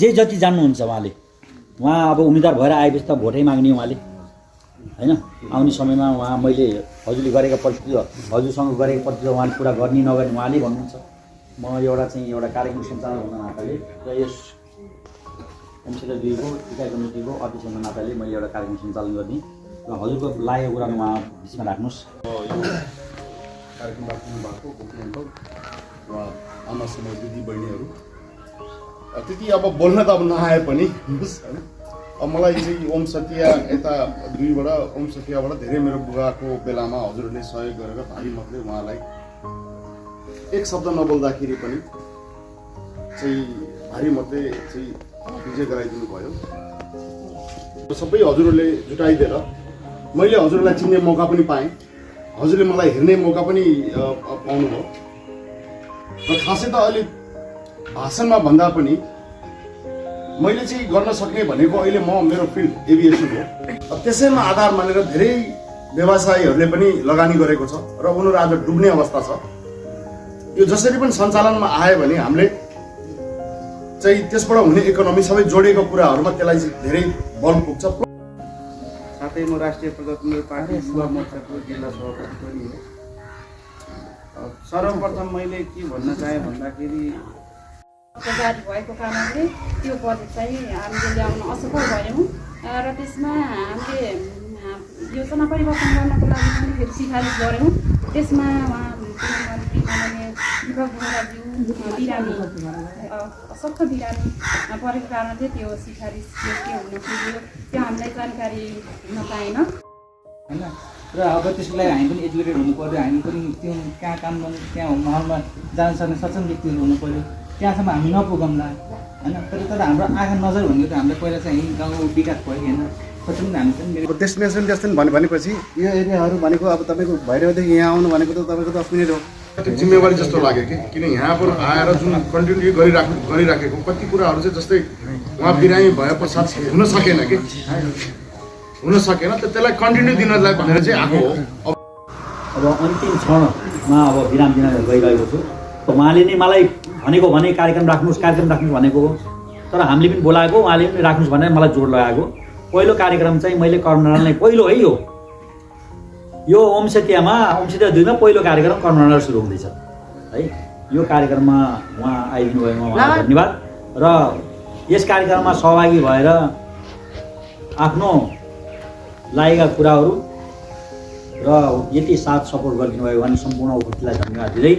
जे जति जान्नुहुन्छ उहाँ अब उम्मेदवार भएर आएपछि त भोटै माग्ने उहाँले हैन। आउने समयमा उहाँ मैले हजुरले गरेका प्रतिबद्धता हजुरसँग गरेको प्रतिबद्धता उहाँले पुरा गर्ने नगर्ने उहाँले भन्नुहुन्छ। म एउटा कार्यक्रम सञ्चालन हुन नाताले र यस होमस्टे 2 को इकाइ कमिटीको अध्यक्ष हुन नाताले मैले एउटा कार्यक्रम सञ्चालन गर्ने र हजुरको लागेको कुरा उहाँ बिचमा राख्नुहोस्। कार्यक्रम राख्नु भएको मुख्यमन्त्री र आमा समाज दिदी बहिनीहरू त्यति अब बोल्न त अब नआए पनि अब मलाई चाहिँ ओम सतिया यता 2 बाट ओम सतियाबाट धेरै मेरो बुवाको बेलामा हजुरहरूले सहयोग गरेर भारी मतले उहाँलाई एक शब्द नबोल्दाखेरि पनि चाहिँ भारी मतले चाहिँ विजय गराइदिनु भयो। सबै हजुरहरूले जुटाइदिएर मैले हजुरलाई चिन्ने मौका पनि पाएँ, हजुरले मलाई हेर्ने मौका पनि पाउनुभयो र खासै त अहिले भाषणमा भन्दा पनि मैले चाहिँ गर्न सक्ने भनेको अहिले मेरो फिल्ड एभिएसन हो। त्यसैमा आधार मानेर धेरै व्यवसायीहरूले पनि लगानी गरेको छ र उनीहरू आज डुब्ने अवस्था छ। यो जसरी पनि सञ्चालनमा आयो भने हामीले चाहिँ त्यसबाट हुने इकोनोमी सबै जोडेको कुराहरूमा त्यसलाई धेरै बल पुग्छ। साथै म राष्ट्रिय प्रजातन्त्र पार्टी युवा मोर्चाको जिल्ला सभापति पनि हो। सर्वप्रथम मैले के भन्न चाहे भन्दाखेरि जारी भएको कारणले त्यो प्रोजेक्ट चाहिँ हामीले ल्याउन असफल भयौँ र त्यसमा हामीले योजना परिवर्तन गर्नको लागि पनि फेरि सिफारिस गऱ्यौँ। त्यसमा उहाँ मुख्यमन्त्री माननीय दीपक बोहराज्यू बिरामी असक्ष बिरामी परेको कारणले त्यो सिफारिस के हुन पुग्यो त्यो हामीलाई जानकारी हुन पाएन हैन। र अब त्यसको लागि हामी पनि एजुकेटेड हुनु पर्यो, हामी पनि त्यो कहाँ काम गर्नु त्यहाँ महलमा जान सक्ने सक्षम व्यक्तिहरू हुनु पर्यो, त्यहाँसम्म हामी नपुगौँला हैन। तर हाम्रो आँखा नजर भनेको त हामीलाई पहिला चाहिँ गाउँको विकास भयो होइन, पछि पनि हामी पनि डेस्टिनेसन भनेपछि यो एरियाहरू भनेको अब तपाईँको भैरवदेखि यहाँ आउनु भनेको त तपाईँको 10 मिनट हो। जिम्मेवारी जस्तो लाग्यो कि किन यहाँ पर आएर जुन कन्टिन्यू गरिराखेको कति कुराहरू चाहिँ जस्तै उहाँ बिरामी भए पश्चात हुन सकेन कि हुन सकेन त त्यसलाई कन्टिन्यू दिनलाई भनेर चाहिँ आएको हो। अब अन्तिम क्षणमा अब विराम दिन गइरहेको छु। उहाँले नै मलाई भनेको भने कार्यक्रम राख्नुहोस् भनेको हो, तर हामीले पनि बोलाएको उहाँले पनि राख्नुहोस् भनेर मलाई जोड लगाएको। पहिलो कार्यक्रम चाहिँ मैले कर्मनाल नै पहिलो है यो होमस्टे 2 मा पहिलो कार्यक्रम कर्मनाल सुरु हुँदैछ है। यो कार्यक्रममा उहाँ आइदिनु भएमा उहाँलाई धन्यवाद र यस कार्यक्रममा सहभागी भएर आफ्नो लागेका कुराहरू र यति साथ सपोर्ट गरिदिनु भयो भने सम्पूर्ण उपस्थितलाई धन्यवाद दिँदै